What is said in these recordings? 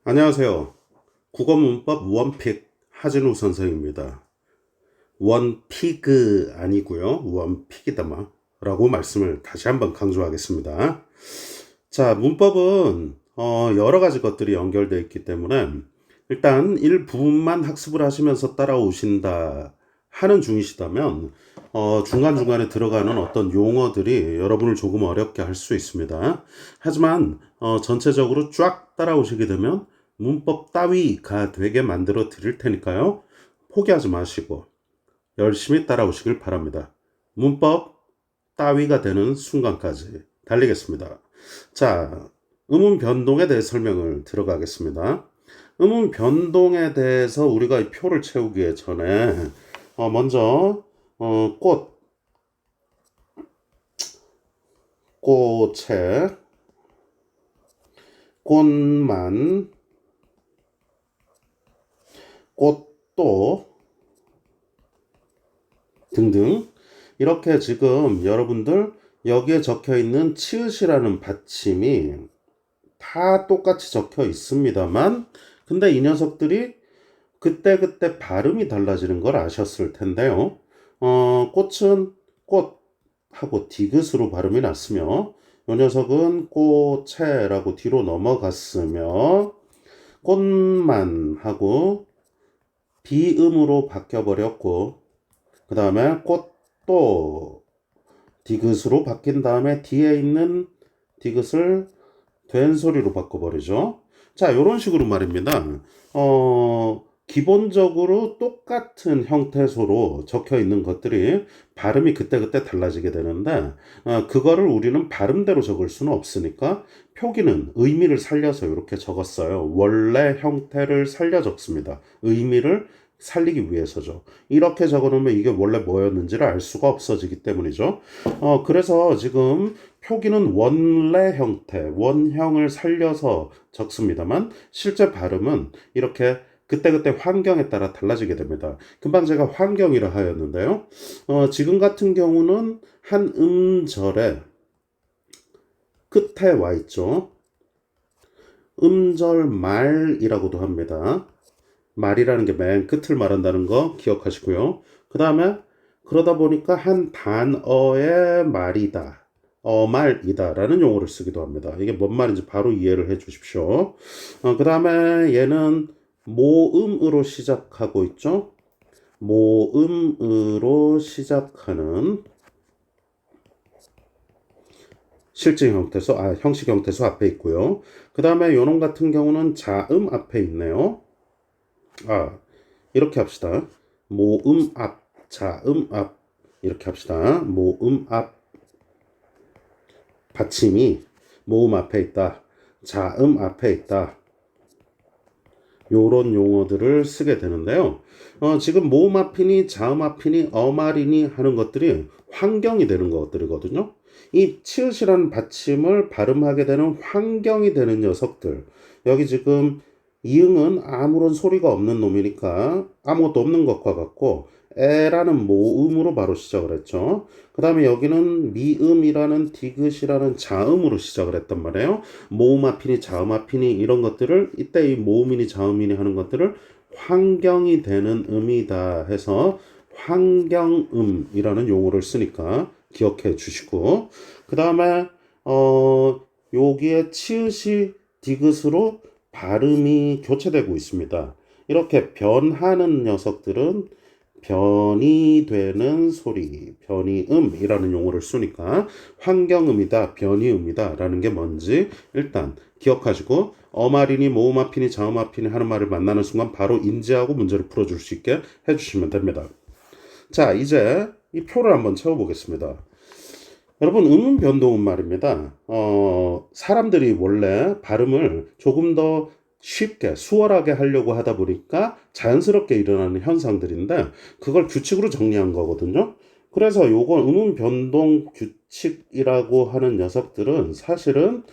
안녕하세요. 국어문법 원픽 하진우 선생입니다. 원피그 아니고요. 원픽이다마 라고 말씀을 다시 한번 강조하겠습니다. 자, 문법은 여러 가지 것들이 연결되어 있기 때문에 일단 일부분만 학습을 하시면서 따라오신다 하는 중이시다면 중간중간에 들어가는 어떤 용어들이 여러분을 조금 어렵게 할 수 있습니다. 하지만 전체적으로 쫙 따라오시게 되면 문법 따위가 되게 만들어 드릴 테니까요. 포기하지 마시고 열심히 따라오시길 바랍니다. 문법 따위가 되는 순간까지 달리겠습니다. 자, 음운 변동에 대해 설명을 들어가겠습니다. 음운 변동에 대해서 우리가 이 표를 채우기 전에 먼저 꽃에, 꽃만, 꽃도 등등 이렇게 지금 여러분들 여기에 적혀 있는 치읓이라는 받침이 다 똑같이 적혀 있습니다만 근데 이 녀석들이 그때그때 발음이 달라지는 걸 아셨을 텐데요. 꽃은 꽃하고 디귿으로 발음이 났으며 이 녀석은 꽃채라고 뒤로 넘어갔으며 꽃만 하고 비음으로 바뀌어버렸고 그 다음에 꽃도 디귿으로 바뀐 다음에 뒤에 있는 디귿을 된소리로 바꿔버리죠. 자, 이런 식으로 말입니다. 기본적으로 똑같은 형태소로 적혀 있는 것들이 발음이 그때그때 달라지게 되는데 그거를 우리는 발음대로 적을 수는 없으니까 표기는 의미를 살려서 이렇게 적었어요. 원래 형태를 살려 적습니다. 의미를 살리기 위해서죠. 이렇게 적어놓으면 이게 원래 뭐였는지를 알 수가 없어지기 때문이죠. 그래서 지금 표기는 원래 형태, 원형을 살려서 적습니다만 실제 발음은 이렇게 그때그때 환경에 따라 달라지게 됩니다. 금방 제가 환경이라 하였는데요. 지금 같은 경우는 한 음절의 끝에 와 있죠. 음절 말이라고도 합니다. 말이라는 게 맨 끝을 말한다는 거 기억하시고요. 그 다음에 그러다 보니까 한 단어의 말이다. 어말이다 라는 용어를 쓰기도 합니다. 이게 뭔 말인지 바로 이해를 해 주십시오. 그 다음에 얘는 모음으로 시작하고 있죠. 모음으로 시작하는 실증 형태소, 형식 형태소 앞에 있고요. 그 다음에 요놈 같은 경우는 자음 앞에 있네요. 이렇게 합시다. 모음 앞, 자음 앞 이렇게 합시다. 모음 앞 받침이 모음 앞에 있다. 자음 앞에 있다. 요런 용어들을 쓰게 되는데요. 지금 모음 앞이니 자음 앞이니 어말이니 하는 것들이 환경이 되는 것들이거든요. 이 치읓이라는 받침을 발음하게 되는 환경이 되는 녀석들. 여기 지금 이응은 아무런 소리가 없는 놈이니까 아무것도 없는 것과 같고 에라는 모음으로 바로 시작을 했죠. 그 다음에 여기는 미음이라는 디귿이라는 자음으로 시작을 했단 말이에요. 모음 앞이니 자음 앞이니 이런 것들을 이때 이 모음이니 자음이니 하는 것들을 환경이 되는 음이다 해서 환경음이라는 용어를 쓰니까 기억해 주시고 그 다음에 여기에 치읓이 디귿으로 발음이 교체되고 있습니다. 이렇게 변하는 녀석들은 변이 되는 소리, 변이음이라는 용어를 쓰니까 환경음이다, 변이음이다 라는 게 뭔지 일단 기억하시고 어말이니 모음 앞이니 자음 앞이니 하는 말을 만나는 순간 바로 인지하고 문제를 풀어줄 수 있게 해주시면 됩니다. 자, 이제 이 표를 한번 채워보겠습니다. 여러분, 음운 변동은 말입니다. 사람들이 원래 발음을 조금 더 쉽게 수월하게 하려고 하다 보니까 자연스럽게 일어나는 현상들인데 그걸 규칙으로 정리한 거거든요. 그래서 요건 음운 변동 규칙이라고 하는 녀석들은 사실은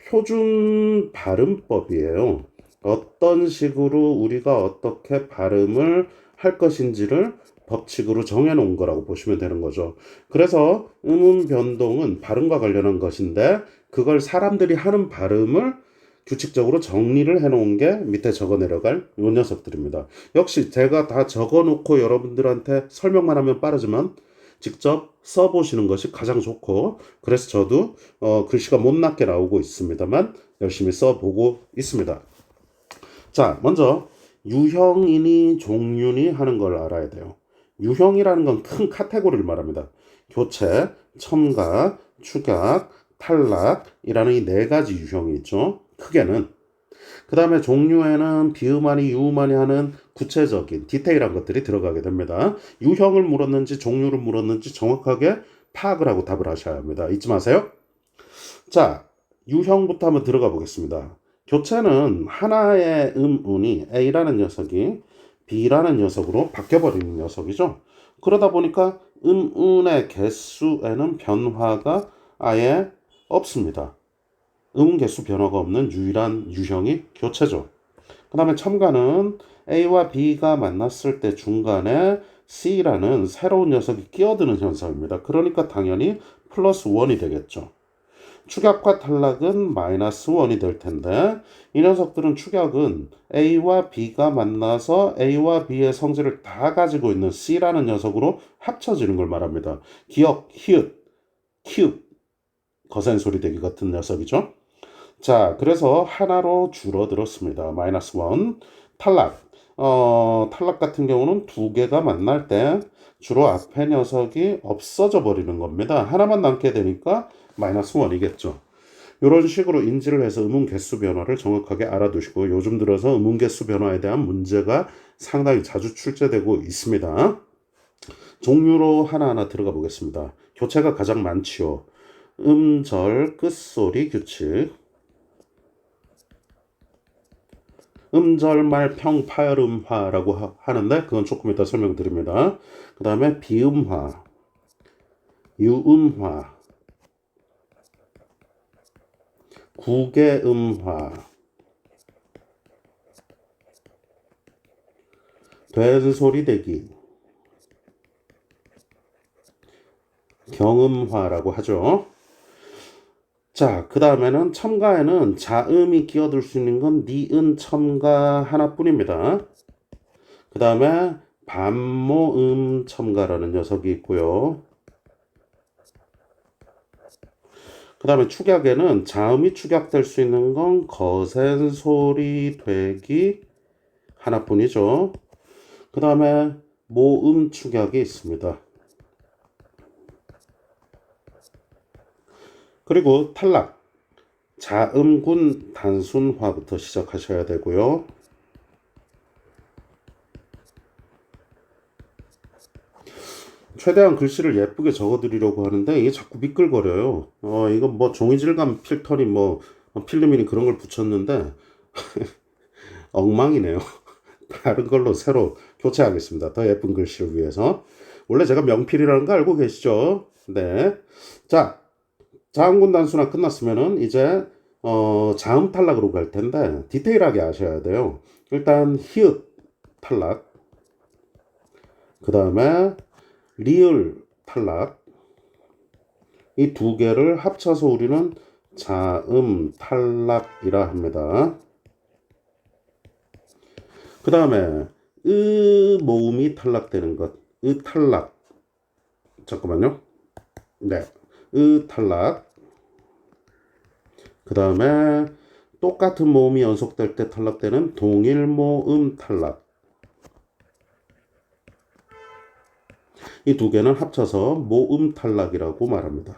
표준 발음법이에요. 어떤 식으로 우리가 어떻게 발음을 할 것인지를 법칙으로 정해놓은 거라고 보시면 되는 거죠. 그래서 음운 변동은 발음과 관련한 것인데 그걸 사람들이 하는 발음을 규칙적으로 정리를 해놓은 게 밑에 적어 내려갈 요 녀석들입니다. 역시 제가 다 적어 놓고 여러분들한테 설명만 하면 빠르지만 직접 써보시는 것이 가장 좋고, 그래서 저도 글씨가 못났게 나오고 있습니다만 열심히 써보고 있습니다. 자, 먼저 유형이니 종류니 하는 걸 알아야 돼요. 유형이라는 건 큰 카테고리를 말합니다. 교체, 첨가, 축약, 탈락이라는 이 네 가지 유형이 있죠. 크게는. 그 다음에 종류에는 비음하니 유음하니 하는 구체적인 디테일한 것들이 들어가게 됩니다. 유형을 물었는지 종류를 물었는지 정확하게 파악을 하고 답을 하셔야 합니다. 잊지 마세요. 자, 유형부터 한번 들어가 보겠습니다. 교체는 하나의 음운이 A라는 녀석이 B라는 녀석으로 바뀌어버리는 녀석이죠. 그러다 보니까 음운의 개수에는 변화가 아예 없습니다. 음 개수 변화가 없는 유일한 유형이 교체죠. 그 다음에 첨가는 A와 B가 만났을 때 중간에 C라는 새로운 녀석이 끼어드는 현상입니다. 그러니까 당연히 플러스 1이 되겠죠. 축약과 탈락은 마이너스 1이 될 텐데, 이 녀석들은 축약은 A와 B가 만나서 A와 B의 성질을 다 가지고 있는 C라는 녀석으로 합쳐지는 걸 말합니다. 기억, 히읗, 키읔, 거센 소리 대기 같은 녀석이죠. 자, 그래서 하나로 줄어들었습니다. 마이너스 1. 탈락. 탈락 같은 경우는 두 개가 만날 때 주로 앞에 녀석이 없어져 버리는 겁니다. 하나만 남게 되니까 마이너스 1이겠죠. 이런 식으로 인지를 해서 음운 개수 변화를 정확하게 알아두시고, 요즘 들어서 음운 개수 변화에 대한 문제가 상당히 자주 출제되고 있습니다. 종류로 하나하나 들어가 보겠습니다. 교체가 가장 많지요. 음절, 끝소리 규칙. 음절말 평파열음화라고 하는데 그건 조금 이따 설명드립니다. 그 다음에 비음화, 유음화, 구개음화, 된소리대기, 경음화라고 하죠. 자, 그 다음에는 첨가에는 자음이 끼어들 수 있는 건 니은 첨가 하나뿐입니다. 그 다음에 반모음 첨가라는 녀석이 있고요. 그 다음에 축약에는 자음이 축약될 수 있는 건 거센 소리 되기 하나뿐이죠. 그 다음에 모음 축약이 있습니다. 그리고 탈락, 자음군 단순화부터 시작하셔야 되고요. 최대한 글씨를 예쁘게 적어드리려고 하는데 이게 자꾸 미끌거려요. 이건 뭐 종이질감 필터니 뭐 필름이니 그런 걸 붙였는데 엉망이네요. 다른 걸로 새로 교체하겠습니다. 더 예쁜 글씨를 위해서. 원래 제가 명필이라는 거 알고 계시죠? 네. 자, 자음군 단순화 끝났으면은 이제 자음 탈락으로 갈 텐데 디테일하게 아셔야 돼요. 일단 히읗 탈락, 그 다음에 리을 탈락, 이 두 개를 합쳐서 우리는 자음 탈락이라 합니다. 그 다음에 모음이 탈락되는 것, 탈락. 잠깐만요. 네, 탈락. 그 다음에 똑같은 모음이 연속될 때 탈락되는 동일 모음 탈락. 이 두 개는 합쳐서 모음 탈락이라고 말합니다.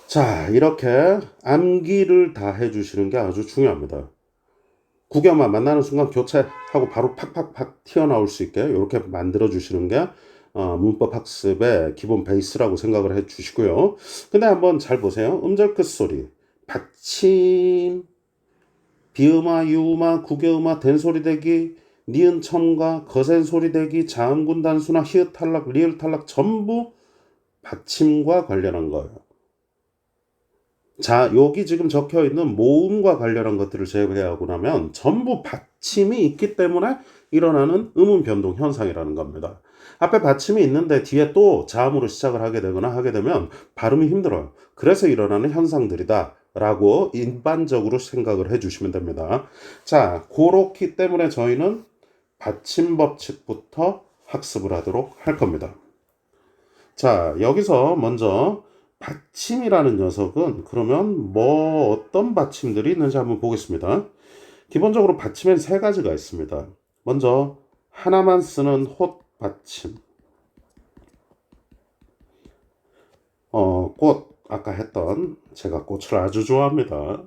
자, 이렇게 암기를 다 해주시는 게 아주 중요합니다. 구경마 만나는 순간 교체하고 바로 팍팍팍 튀어나올 수 있게 이렇게 만들어 주시는 게 문법 학습의 기본 베이스라고 생각을 해 주시고요. 근데 한번 잘 보세요. 음절 끝소리, 받침, 비음화, 유음화, 구개음화, 된소리 대기, 니은 첨가, 거센 소리 대기, 자음군 단순화, 히읗 탈락, 리을 탈락 전부 받침과 관련한 거예요. 자, 여기 지금 적혀 있는 모음과 관련한 것들을 제외하고 나면 전부 받침이 있기 때문에 일어나는 음운 변동 현상이라는 겁니다. 앞에 받침이 있는데 뒤에 또 자음으로 시작을 하게 되거나 하게 되면 발음이 힘들어요. 그래서 일어나는 현상들이다 라고 일반적으로 생각을 해주시면 됩니다. 자, 그렇기 때문에 저희는 받침 법칙부터 학습을 하도록 할 겁니다. 자, 여기서 먼저 받침이라는 녀석은 그러면 뭐 어떤 받침들이 있는지 한번 보겠습니다. 기본적으로 받침엔 세 가지가 있습니다. 먼저 하나만 쓰는 홑 받침. 꽃 아까 했던 제가 꽃을 아주 좋아합니다.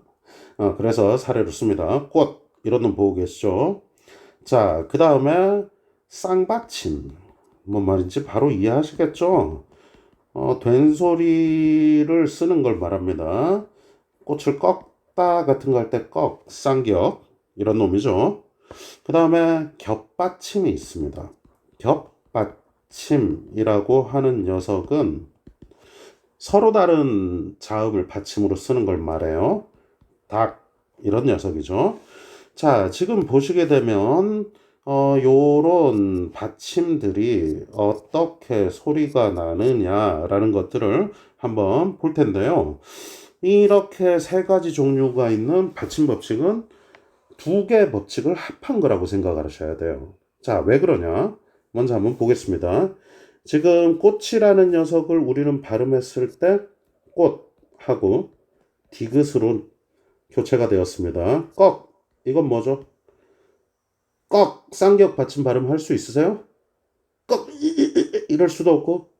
그래서 사례로 씁니다. 꽃 이런 놈 보고 계시죠? 자, 그 다음에 쌍받침. 뭔 말인지 바로 이해하시겠죠? 된소리를 쓰는 걸 말합니다. 꽃을 꺾다 같은 거 할 때 꺾, 쌍기역 이런 놈이죠. 그 다음에 겹받침이 있습니다. 겹받침이라고 하는 녀석은 서로 다른 자음을 받침으로 쓰는 걸 말해요. 닭 이런 녀석이죠. 자, 지금 보시게 되면 요런 받침들이 어떻게 소리가 나느냐라는 것들을 한번 볼 텐데요. 이렇게 세 가지 종류가 있는 받침 법칙은 두 개 법칙을 합한 거라고 생각을 하셔야 돼요. 자, 왜 그러냐? 먼저 한번 보겠습니다. 지금 꽃이라는 녀석을 우리는 발음했을 때 꽃하고 디귿으로 교체가 되었습니다. 꺽, 이건 뭐죠? 꺽, 쌍기역 받침 발음할 수 있으세요? 꺽, 이럴 수도 없고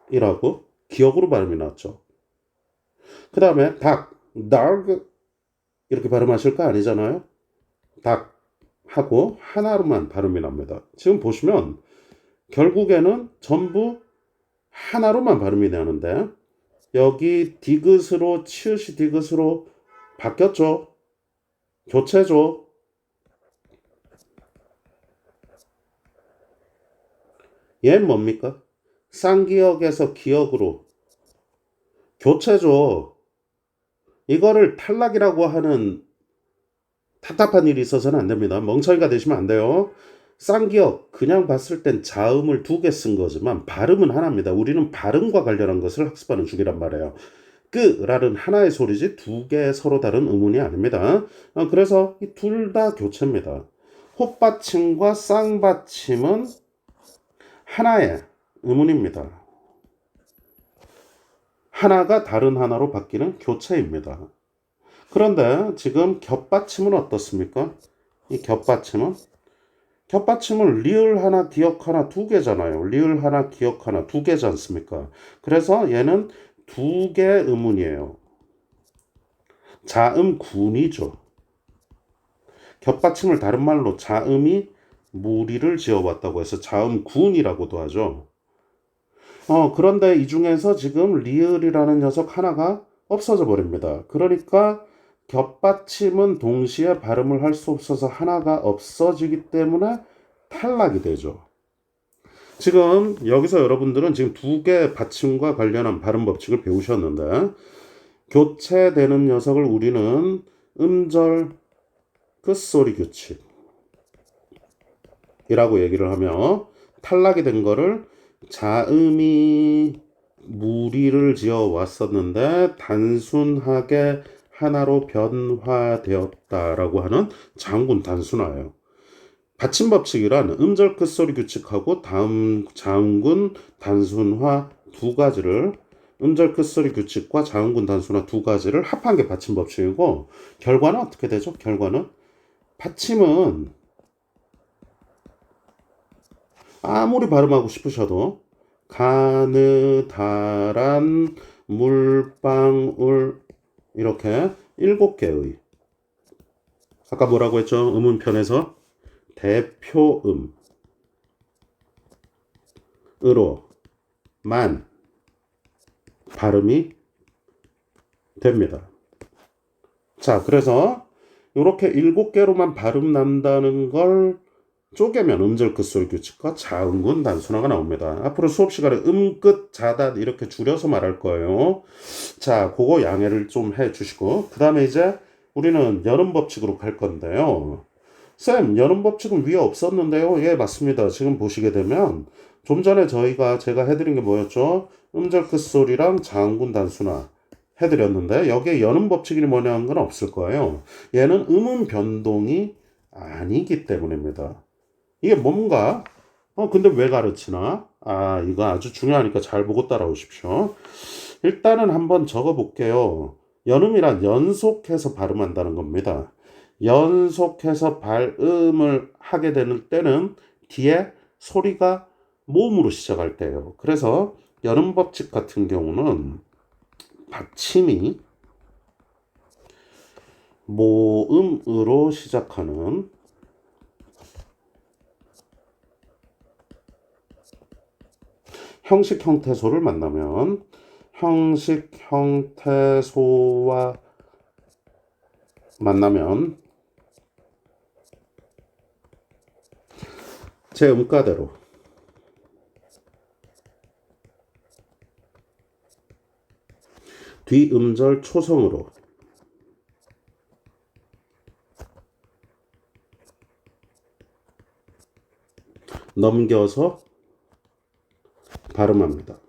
꺽이라고 기역으로 발음이 나왔죠. 그 다음에 닭, 닭 이렇게 발음하실 거 아니잖아요. 닭 하고 하나로만 발음이 납니다. 지금 보시면 결국에는 전부 하나로만 발음이 나는데 여기 디귿으로 치읓이 디귿으로 바뀌었죠. 교체죠. 얘는 뭡니까? 쌍기역에서 기역으로 교체죠. 이거를 탈락이라고 하는 답답한 일이 있어서는 안 됩니다. 멍청이가 되시면 안 돼요. 쌍기역 그냥 봤을 땐 자음을 두 개 쓴 거지만 발음은 하나입니다. 우리는 발음과 관련한 것을 학습하는 중이란 말이에요. 끄라는 하나의 소리지 두 개의 서로 다른 음운이 아닙니다. 그래서 이 둘 다 교체입니다. 홑받침과 쌍받침은 하나의 음운입니다. 하나가 다른 하나로 바뀌는 교체입니다. 그런데 지금 겹받침은 어떻습니까? 이 겹받침은 리을 하나, 기역 하나, 두 개잖아요. 리을 하나, 기역 하나, 두 개지 않습니까? 그래서 얘는 두 개의 음운이에요. 자음군이죠. 겹받침을 다른 말로 자음이 무리를 지어왔다고 해서 자음군이라고도 하죠. 그런데 이 중에서 지금 리을이라는 녀석 하나가 없어져 버립니다. 그러니까 겹받침은 동시에 발음을 할 수 없어서 하나가 없어지기 때문에 탈락이 되죠. 지금 여기서 여러분들은 지금 두 개의 받침과 관련한 발음 법칙을 배우셨는데 교체되는 녀석을 우리는 음절 끝소리 규칙이라고 얘기를 하며 탈락이 된 거를 자음이 무리를 지어 왔었는데 단순하게 하나로 변화되었다라고 하는 장군 단순화예요. 받침 법칙이란 음절 끝소리 규칙하고 다음 장군 단순화 두 가지를 음절 끝소리 규칙과 자음군 단순화 두 가지를 합한 게 받침 법칙이고 결과는 어떻게 되죠? 결과는 받침은 아무리 발음하고 싶으셔도 가느다란 물방울 이렇게 7개의 아까 뭐라고 했죠? 음운편에서 대표음으로만 발음이 됩니다. 자, 그래서 이렇게 7개로만 발음 난다는 걸 쪼개면 음절 끝소리 규칙과 자음군 단순화가 나옵니다. 앞으로 수업 시간에 음끝 자단 이렇게 줄여서 말할 거예요. 자, 그거 양해를 좀 해주시고 그 다음에 이제 우리는 여름 법칙으로 갈 건데요. 쌤, 여름 법칙은 위에 없었는데요. 예, 맞습니다. 지금 보시게 되면 좀 전에 제가 해드린 게 뭐였죠? 음절 끝소리랑 자음군 단순화 해드렸는데 여기에 연음 법칙이 뭐냐는 건 없을 거예요. 얘는 음운 변동이 아니기 때문입니다. 이게 뭔가 근데 왜 가르치나? 이거 아주 중요하니까 잘 보고 따라오십시오. 일단은 한번 적어 볼게요. 연음이란 연속해서 발음한다는 겁니다. 연속해서 발음을 하게 되는 때는 뒤에 소리가 모음으로 시작할 때예요. 그래서 연음 법칙 같은 경우는 받침이 모음으로 시작하는 형식 형태소를 만나면 형식 형태소와 만나면 제 음가대로 뒤음절 초성으로 넘겨서 발음합니다.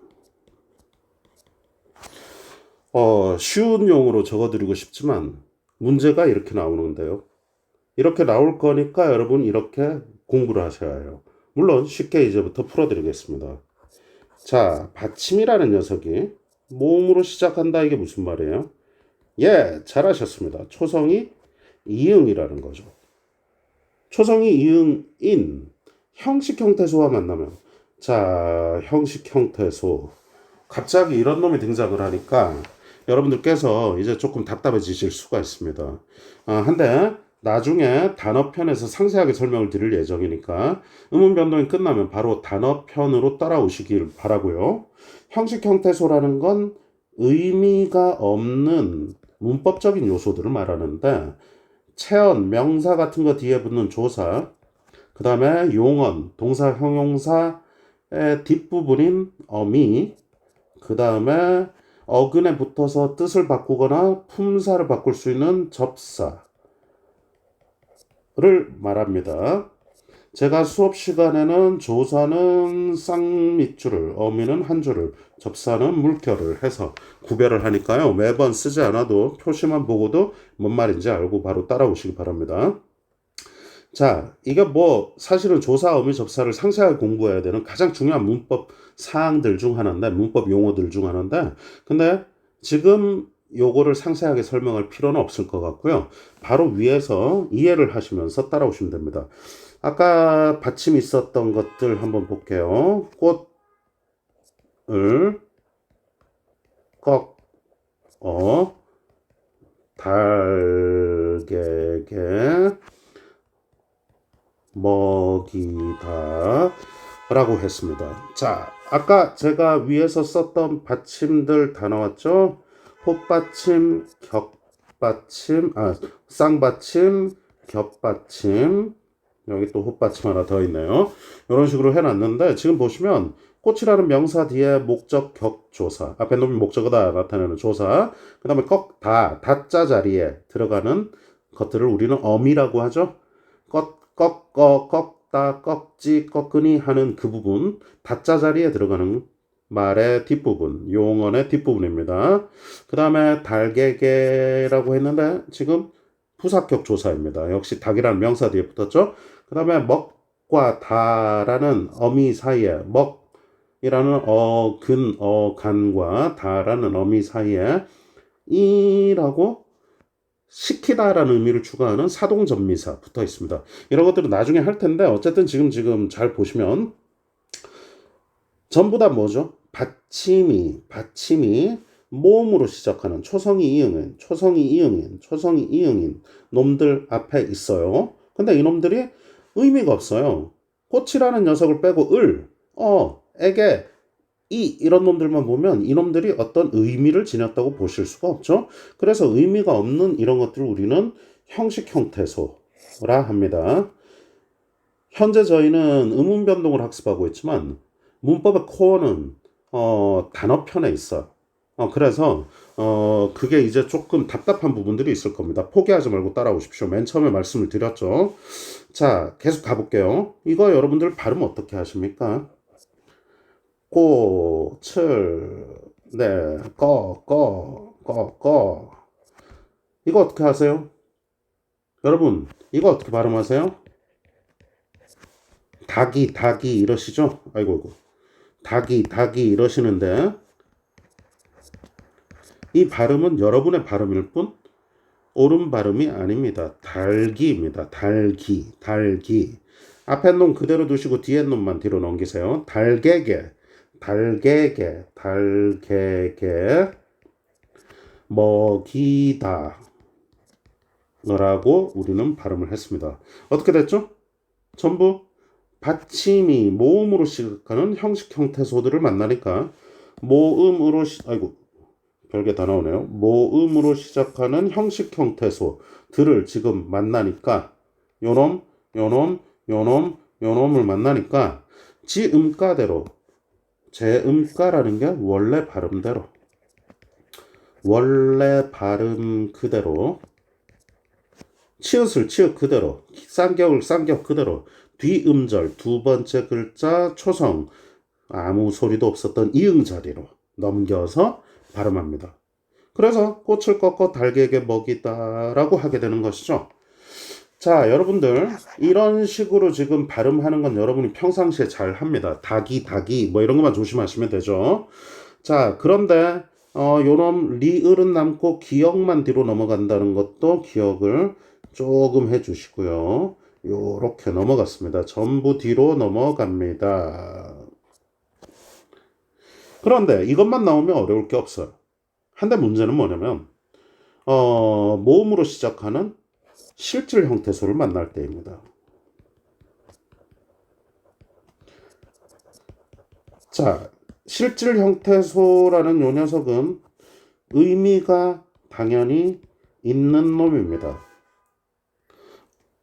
쉬운 용어로 적어드리고 싶지만 문제가 이렇게 나오는데요. 이렇게 나올 거니까 여러분 이렇게 공부를 하셔야 해요. 물론 쉽게 이제부터 풀어드리겠습니다. 자, 받침이라는 녀석이 모음으로 시작한다. 이게 무슨 말이에요? 예, 잘하셨습니다. 초성이 이응이라는 거죠. 초성이 이응인 형식 형태소와 만나면 자, 형식 형태소 갑자기 이런 놈이 등장을 하니까 여러분들께서 이제 조금 답답해지실 수가 있습니다. 한데 나중에 단어편에서 상세하게 설명을 드릴 예정이니까 음운 변동이 끝나면 바로 단어편으로 따라오시길 바라고요. 형식 형태소라는 건 의미가 없는 문법적인 요소들을 말하는데 체언, 명사 같은 거 뒤에 붙는 조사, 그 다음에 용언, 동사, 형용사의 뒷부분인 어미, 그 다음에 어근에 붙어서 뜻을 바꾸거나 품사를 바꿀 수 있는 접사를 말합니다. 제가 수업 시간에는 조사는 쌍밑줄을, 어미는 한 줄을, 접사는 물결을 해서 구별을 하니까요. 매번 쓰지 않아도 표시만 보고도 뭔 말인지 알고 바로 따라오시기 바랍니다. 자, 이게 뭐 사실은 조사, 어미, 접사를 상세하게 공부해야 되는 가장 중요한 문법 사항들 중 하나인데, 문법 용어들 중 하나인데, 근데 지금 요거를 상세하게 설명할 필요는 없을 것 같고요. 바로 위에서 이해를 하시면서 따라오시면 됩니다. 아까 받침이 있었던 것들 한번 볼게요. 꽃을 꺽, 달개게, 먹이다 라고 했습니다. 자, 아까 제가 위에서 썼던 받침들 다 나왔죠? 헛받침, 격받침, 쌍받침, 겹받침, 여기 또 헛받침 하나 더 있네요. 이런 식으로 해놨는데 지금 보시면 꽃이라는 명사 뒤에 목적 격조사, 앞에 놈이 목적어다 나타내는 조사, 그 다음에 꺽다, 다자 자리에 들어가는 것들을 우리는 어미라고 하죠. 꺾다, 꺾지, 꺾으니 하는 그 부분, 다자 자리에 들어가는 말의 뒷부분, 용언의 뒷부분입니다. 그 다음에 달개개라고 했는데 지금 부사격 조사입니다. 역시 닭이라는 명사 뒤에 붙었죠. 그 다음에 먹과 다라는 어미 사이에, 먹이라는 간과 다라는 어미 사이에 이라고 시키다라는 의미를 추가하는 사동전미사 붙어 있습니다. 이런 것들은 나중에 할 텐데 어쨌든 지금 잘 보시면 전부 다 뭐죠? 받침이 모음으로 시작하는 초성이 이응인 놈들 앞에 있어요. 근데 이놈들이 의미가 없어요. 꽃이라는 녀석을 빼고 에게, 이런 놈들만 보면 이놈들이 어떤 의미를 지녔다고 보실 수가 없죠. 그래서 의미가 없는 이런 것들을 우리는 형식 형태소라 합니다. 현재 저희는 음운 변동을 학습하고 있지만 문법의 코어는 단어편에 있어. 그래서 그게 이제 조금 답답한 부분들이 있을 겁니다. 포기하지 말고 따라오십시오. 맨 처음에 말씀을 드렸죠. 자, 계속 가볼게요. 이거 여러분들 발음 어떻게 하십니까? 꽃을 꺼. 이거 어떻게 하세요? 여러분, 이거 어떻게 발음하세요? 닭이 이러시죠? 아이고. 닭이 이러시는데 이 발음은 여러분의 발음일 뿐 옳은 발음이 아닙니다. 달기입니다. 달기. 앞에 놈 그대로 두시고 뒤에 놈만 뒤로 넘기세요. 달개게. 먹이다 라고 우리는 발음을 했습니다. 어떻게 됐죠? 전부 받침이 모음으로 시작하는 형식 형태소들을 만나니까 모음으로 별게 다 나오네요. 모음으로 시작하는 형식 형태소들을 지금 만나니까 요놈을 만나니까 지 음가대로 제 음가라는 게 원래 발음 그대로 치읓을 치읓 그대로 쌍격을 그대로 뒤음절 두 번째 글자 초성 아무 소리도 없었던 이응 자리로 넘겨서 발음합니다. 그래서 꽃을 꺾어 달개에게 먹이다라고 하게 되는 것이죠. 자, 여러분들 이런 식으로 지금 발음하는 건 여러분이 평상시에 잘 합니다. 닭이 뭐 이런 것만 조심하시면 되죠. 자, 그런데 요놈 리을은 남고 기억만 뒤로 넘어간다는 것도 기억을 조금 해주시고요. 요렇게 넘어갔습니다. 전부 뒤로 넘어갑니다. 그런데 이것만 나오면 어려울 게 없어요. 한데 문제는 뭐냐면 모음으로 시작하는 실질 형태소를 만날 때입니다. 자, 실질 형태소라는 요 녀석은 의미가 당연히 있는 놈입니다.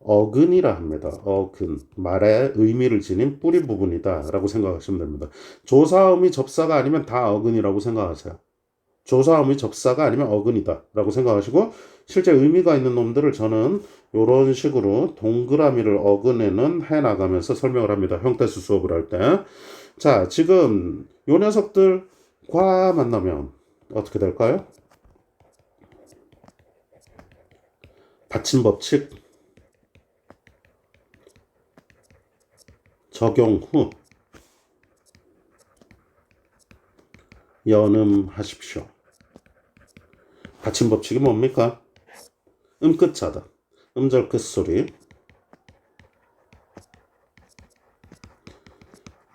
어근이라 합니다. 어근. 말에 의미를 지닌 뿌리 부분이다 라고 생각하시면 됩니다. 조사음이 접사가 아니면 다 어근이라고 생각하세요. 조사음이 접사가 아니면 어근이다 라고 생각하시고 실제 의미가 있는 놈들을 저는 이런 식으로 동그라미를 어근에는 해나가면서 설명을 합니다. 형태수 수업을 할 때. 자, 지금 요 녀석들과 만나면 어떻게 될까요? 받침 법칙 적용 후 연음하십시오. 받침 법칙이 뭡니까? 음끝 자다. 음절 끝소리.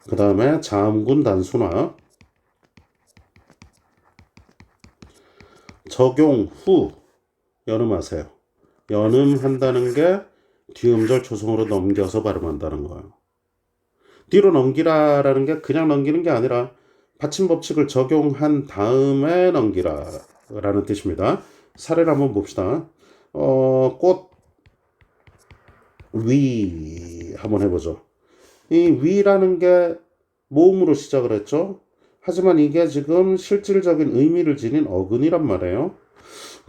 그 다음에 자음군 단순화. 적용 후 연음하세요. 연음한다는 게 뒤음절 초성으로 넘겨서 발음한다는 거예요. 뒤로 넘기라라는 게 그냥 넘기는 게 아니라 받침 법칙을 적용한 다음에 넘기라라는 뜻입니다. 사례를 한번 봅시다. 꽃 위 한번 해보죠. 이 위라는 게 모음으로 시작을 했죠. 하지만 이게 지금 실질적인 의미를 지닌 어근이란 말이에요.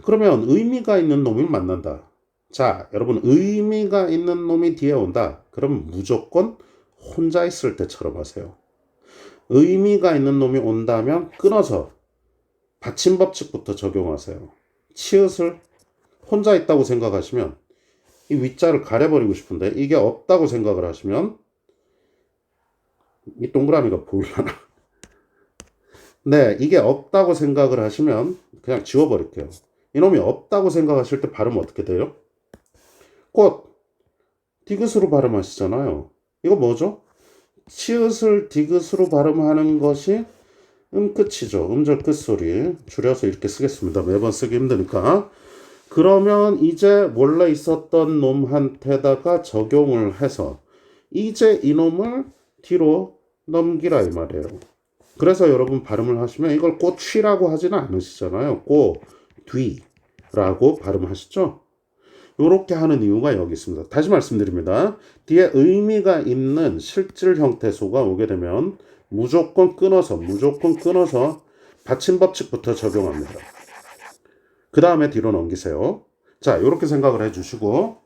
그러면 의미가 있는 놈이 만난다. 자, 여러분 의미가 있는 놈이 뒤에 온다. 그럼 무조건 혼자 있을 때처럼 하세요. 의미가 있는 놈이 온다면 끊어서 받침 법칙부터 적용하세요. 치읓을 혼자 있다고 생각하시면 이 위자를 가려버리고 싶은데 이게 없다고 생각을 하시면 이 동그라미가 보이려나? 네, 이게 없다고 생각을 하시면 그냥 지워버릴게요. 이놈이 없다고 생각하실 때 발음 어떻게 돼요? 꽃 디귿으로 발음하시잖아요. 이거 뭐죠? 치읓을 디귿으로 발음하는 것이 음끝이죠. 음절 끝소리. 줄여서 이렇게 쓰겠습니다. 매번 쓰기 힘드니까. 그러면 이제 원래 있었던 놈한테다가 적용을 해서 이제 이놈을 뒤로 넘기라 이 말이에요. 그래서 여러분 발음을 하시면 이걸 꽃이라고 하지는 않으시잖아요. 뒤라고 발음하시죠. 이렇게 하는 이유가 여기 있습니다. 다시 말씀드립니다. 뒤에 의미가 있는 실질 형태소가 오게 되면 무조건 끊어서 받침 법칙부터 적용합니다. 그 다음에 뒤로 넘기세요. 자, 이렇게 생각을 해주시고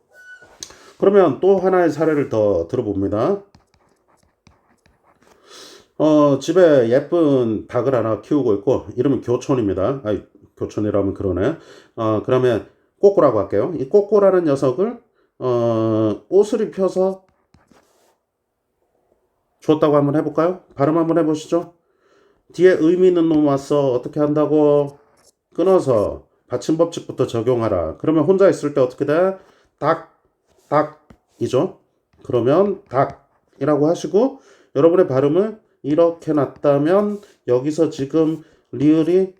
그러면 또 하나의 사례를 더 들어봅니다. 집에 예쁜 닭을 하나 키우고 있고 이름은 교촌입니다. 교촌이라면 그러네. 그러면 꼬꼬라고 할게요. 이 꼬꼬라는 녀석을 옷을 입혀서 줬다고 한번 해볼까요? 발음 한번 해보시죠. 뒤에 의미 있는 놈 왔어. 어떻게 한다고? 끊어서 받침 법칙부터 적용하라. 그러면 혼자 있을 때 어떻게 돼? 닭, 닭이죠. 그러면 닭이라고 하시고 여러분의 발음을 이렇게 놨다면 여기서 지금 리을이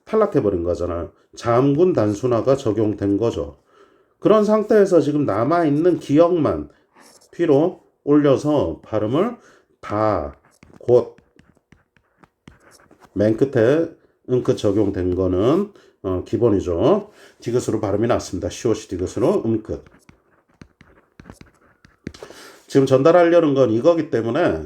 탈락해버린 거잖아요. 자음군 단순화가 적용된 거죠. 그런 상태에서 지금 남아있는 기억만 뒤로 올려서 발음을 다, 곧, 맨 끝에 음끝 적용된 거는 기본이죠. 디귿으로 발음이 났습니다. 시옷이 디귿으로 음끝. 지금 전달하려는 건 이거기 때문에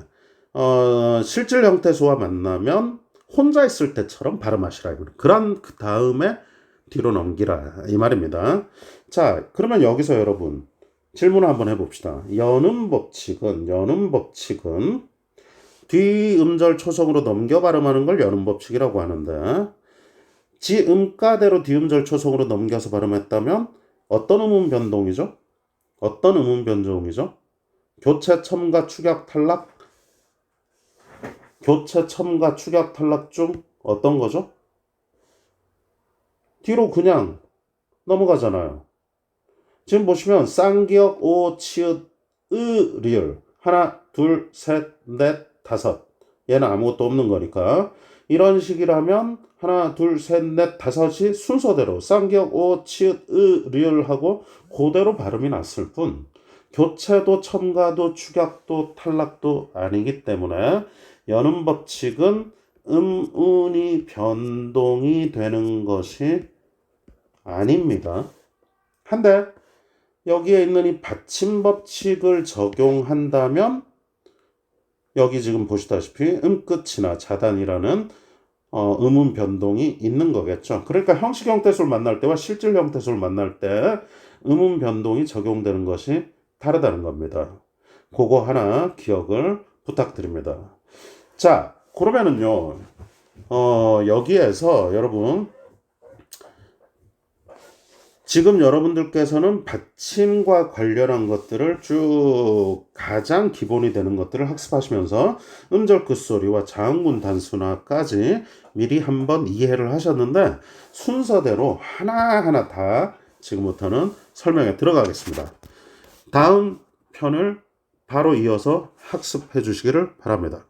실질 형태수와 만나면 혼자 있을 때처럼 발음하시라. 그런 그 다음에 뒤로 넘기라 이 말입니다. 자, 그러면 여기서 여러분 질문을 한번 해봅시다. 연음 법칙은 뒤음절 초성으로 넘겨 발음하는 걸 연음 법칙이라고 하는데 지음가대로 뒤음절 초성으로 넘겨서 발음했다면 어떤 음음 변동이죠? 어떤 음음 변종이죠? 교체, 첨가, 축약, 탈락? 교체, 첨가, 축약, 탈락 중 어떤 거죠? 뒤로 그냥 넘어가잖아요. 지금 보시면 쌍기역, 오, 치읓, 으, 리을 하나, 둘, 셋, 넷, 다섯 얘는 아무것도 없는 거니까 이런 식이라면 하나, 둘, 셋, 넷, 다섯이 순서대로 쌍기역, 오, 치읓, 으, 리을 하고 그대로 발음이 났을 뿐 교체도 첨가도 축약도 탈락도 아니기 때문에 연음 법칙은 음운이 변동이 되는 것이 아닙니다. 한데 여기에 있는 이 받침 법칙을 적용한다면 여기 지금 보시다시피 음끝이나 자단이라는 음운 변동이 있는 거겠죠. 그러니까 형식 형태수를 만날 때와 실질 형태수를 만날 때 음운 변동이 적용되는 것이 다르다는 겁니다. 그거 하나 기억을 부탁드립니다. 자, 그러면은요, 여기에서 여러분, 지금 여러분들께서는 받침과 관련한 것들을 쭉 가장 기본이 되는 것들을 학습하시면서 음절 끝소리와 자음군 단순화까지 미리 한번 이해를 하셨는데 순서대로 하나하나 다 지금부터는 설명에 들어가겠습니다. 다음 편을 바로 이어서 학습해 주시기를 바랍니다.